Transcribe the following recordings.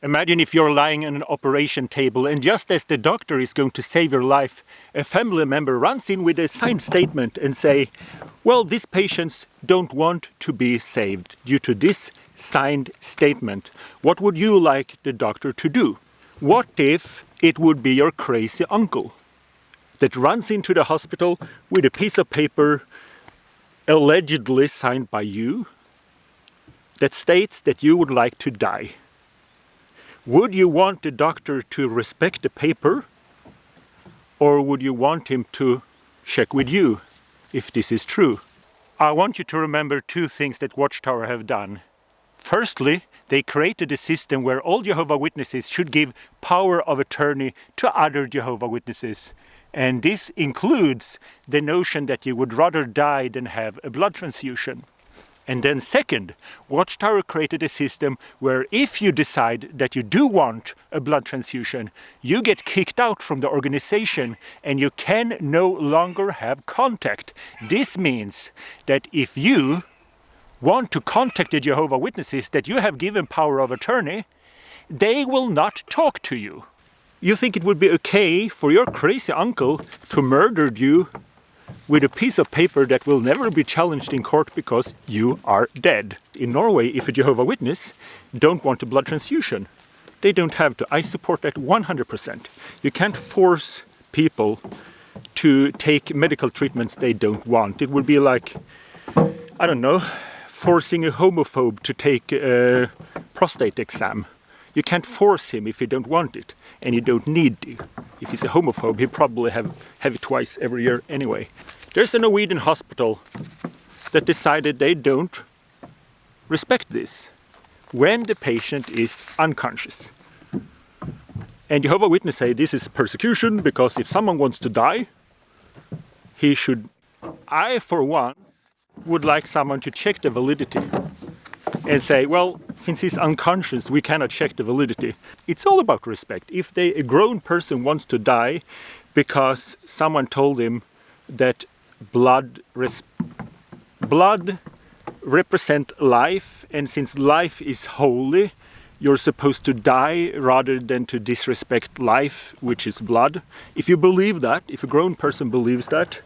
Imagine if you're lying on an operation table and just as the doctor is going to save your life, a family member runs in with a signed statement and say, well, these patients don't want to be saved due to this signed statement. What would you like the doctor to do? What if it would be your crazy uncle that runs into the hospital with a piece of paper allegedly signed by you that states that you would like to die? Would you want the doctor to respect the paper, or would you want him to check with you if this is true? I want you to remember two things that Watchtower have done. Firstly, they created a system where all Jehovah Witnesses should give power of attorney to other Jehovah Witnesses. And this includes the notion that you would rather die than have a blood transfusion. And then second, Watchtower created a system where if you decide that you do want a blood transfusion, you get kicked out from the organization and you can no longer have contact. This means that if you want to contact the Jehovah Witnesses that you have given power of attorney, they will not talk to you. You think it would be okay for your crazy uncle to murder you with a piece of paper that will never be challenged in court because you are dead. In Norway, if a Jehovah Witness don't want a blood transfusion, they don't have to. I support that 100%. You can't force people to take medical treatments they don't want. It would be like, I don't know, forcing a homophobe to take a prostate exam. You can't force him if he don't want it, and you don't need to. If he's a homophobe, he'll probably have it twice every year anyway. There's a Norwegian hospital that decided they don't respect this when the patient is unconscious. And Jehovah Witnesses say this is persecution because if someone wants to die, he should. I, for once, would like someone to check the validity and say, well, since he's unconscious, we cannot check the validity. It's all about respect. If a grown person wants to die because someone told him that blood represents life, and since life is holy, you're supposed to die rather than to disrespect life, which is blood. If you believe that, if a grown person believes that,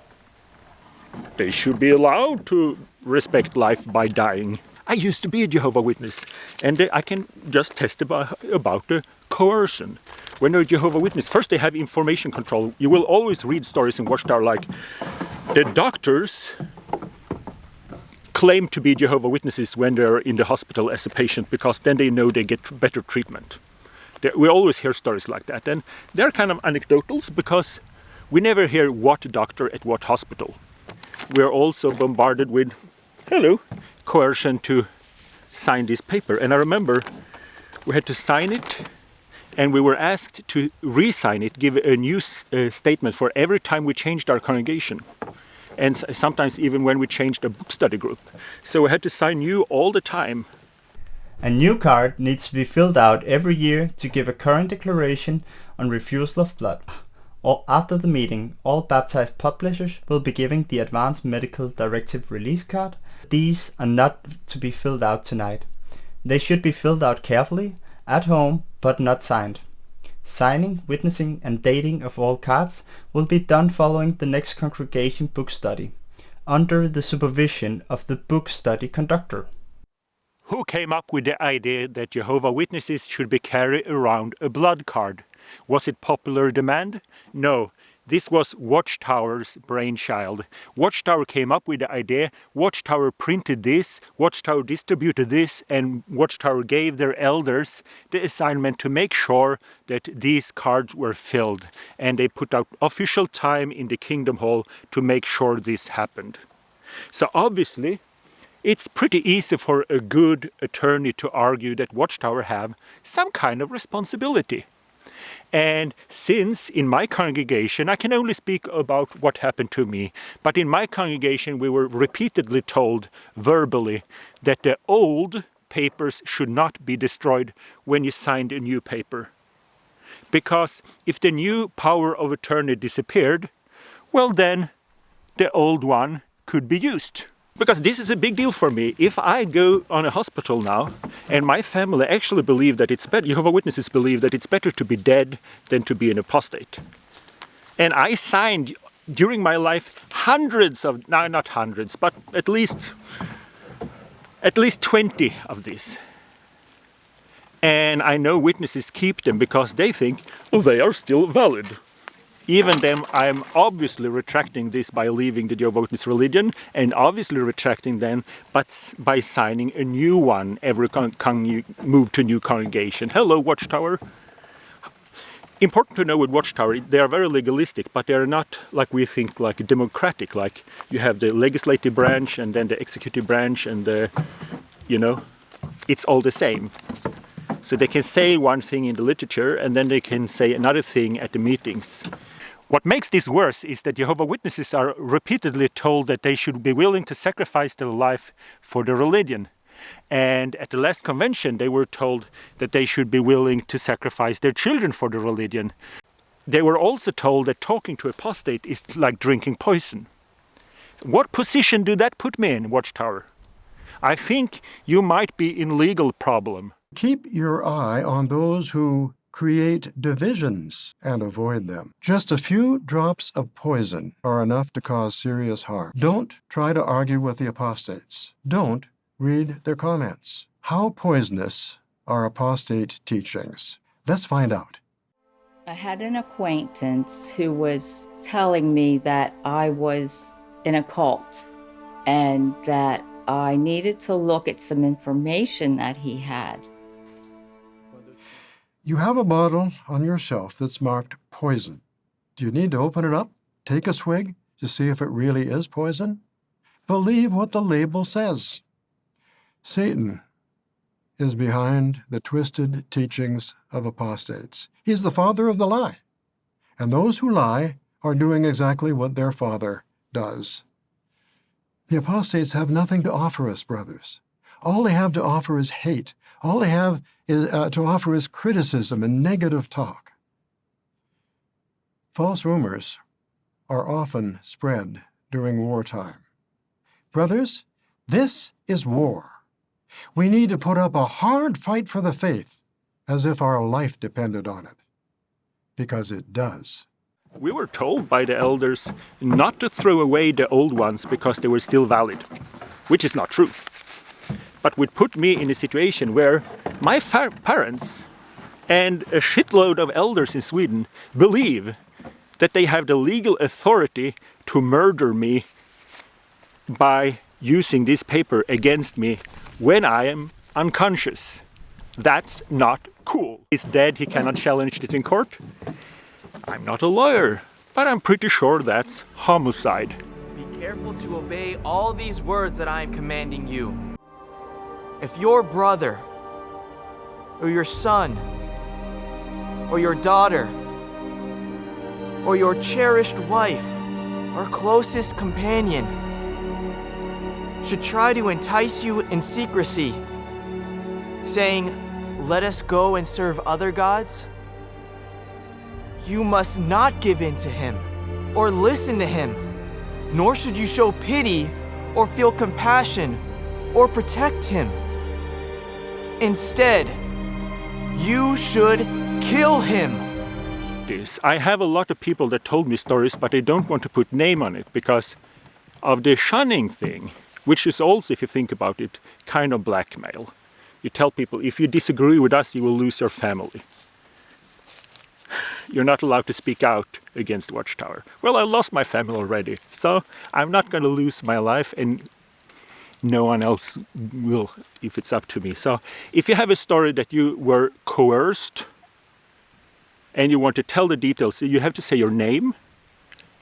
they should be allowed to respect life by dying. I used to be a Jehovah Witness, and I can just testify about the coercion. When you're a Jehovah Witness, first they have information control. You will always read stories in Watchtower like the doctors claim to be Jehovah Witnesses when they're in the hospital as a patient because then they know they get better treatment. We always hear stories like that, and they're kind of anecdotals because we never hear what doctor at what hospital. We're also bombarded with, coercion to sign this paper. And I remember we had to sign it and we were asked to re-sign it, give a new statement for every time we changed our congregation. And sometimes even when we changed a book study group. So we had to sign new all the time. A new card needs to be filled out every year to give a current declaration on refusal of blood. After the meeting, all baptized publishers will be giving the Advanced Medical Directive Release Card. These are not to be filled out tonight. They should be filled out carefully, at home, but not signed. Signing, witnessing and dating of all cards will be done following the next congregation book study, under the supervision of the book study conductor. Who came up with the idea that Jehovah Witnesses should be carried around a blood card? Was it popular demand? No, this was Watchtower's brainchild. Watchtower came up with the idea, Watchtower printed this, Watchtower distributed this, and Watchtower gave their elders the assignment to make sure that these cards were filled. And they put out official time in the Kingdom Hall to make sure this happened. So obviously, it's pretty easy for a good attorney to argue that Watchtower have some kind of responsibility. And since in my congregation, I can only speak about what happened to me, but in my congregation we were repeatedly told verbally that the old papers should not be destroyed when you signed a new paper. Because if the new power of attorney disappeared, well then the old one could be used. Because this is a big deal for me. If I go on a hospital now and my family actually believe that it's better, Jehovah Witnesses believe that it's better to be dead than to be an apostate. And I signed during my life hundreds of, no, not hundreds, but at least 20 of these. And I know witnesses keep them because they think, well, they are still valid. Even then, I'm obviously retracting this by leaving the Jehovah Witness religion, and obviously retracting them, but by signing a new one every move to a new congregation. Hello, Watchtower. Important to know with Watchtower, they are very legalistic, but they are not like we think, like democratic. Like you have the legislative branch and then the executive branch, and the, it's all the same. So they can say one thing in the literature, and then they can say another thing at the meetings. What makes this worse is that Jehovah Witnesses are repeatedly told that they should be willing to sacrifice their life for the religion. And at the last convention, they were told that they should be willing to sacrifice their children for the religion. They were also told that talking to apostate is like drinking poison. What position do that put me in, Watchtower? I think you might be in legal problem. Keep your eye on those who create divisions and avoid them. Just a few drops of poison are enough to cause serious harm. Don't try to argue with the apostates. Don't read their comments. How poisonous are apostate teachings? Let's find out. I had an acquaintance who was telling me that I was in a cult and that I needed to look at some information that he had. You have a bottle on your shelf that's marked poison. Do you need to open it up, take a swig, to see if it really is poison? Believe what the label says. Satan is behind the twisted teachings of apostates. He's the father of the lie. And those who lie are doing exactly what their father does. The apostates have nothing to offer us, brothers. All they have to offer is hate. All they have to offer is criticism and negative talk. False rumors are often spread during wartime. Brothers, this is war. We need to put up a hard fight for the faith as if our life depended on it, because it does. We were told by the elders not to throw away the old ones because they were still valid, which is not true. But would put me in a situation where my parents and a shitload of elders in Sweden believe that they have the legal authority to murder me by using this paper against me when I am unconscious. That's not cool. He's dead, he cannot challenge it in court. I'm not a lawyer, but I'm pretty sure that's homicide. Be careful to obey all these words that I am commanding you. If your brother, or your son, or your daughter, or your cherished wife, or closest companion should try to entice you in secrecy, saying, "Let us go and serve other gods," you must not give in to him or listen to him, nor should you show pity or feel compassion or protect him. Instead, you should kill him. I have a lot of people that told me stories, but they don't want to put name on it because of the shunning thing, which is also, if you think about it, kind of blackmail. You tell people, if you disagree with us, you will lose your family. You're not allowed to speak out against Watchtower. Well, I lost my family already, so I'm not going to lose my life, and no one else will if it's up to me. So if you have a story that you were coerced and you want to tell the details, you have to say your name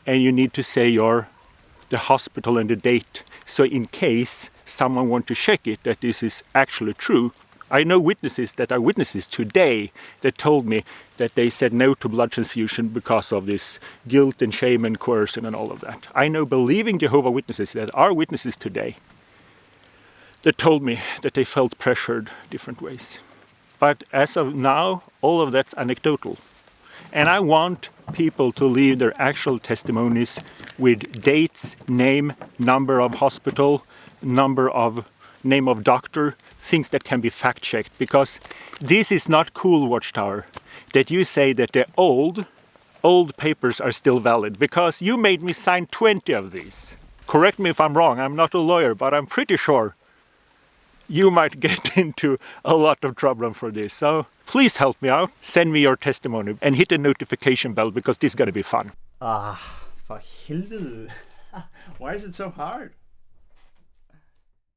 and you need to say the hospital and the date. So in case someone wants to check it, that this is actually true. I know witnesses that are witnesses today that told me that they said no to blood transfusion because of this guilt and shame and coercion and all of that. I know believing Jehovah Witnesses that are witnesses today that told me that they felt pressured different ways. But as of now, all of that's anecdotal. And I want people to leave their actual testimonies with dates, name, number of hospital, number of name of doctor, things that can be fact-checked, because this is not cool, Watchtower, that you say that the old papers are still valid, because you made me sign 20 of these. Correct me if I'm wrong, I'm not a lawyer, but I'm pretty sure you might get into a lot of trouble for this. So please help me out, send me your testimony, and hit the notification bell, because this is going to be fun. For helvede. Why is it so hard?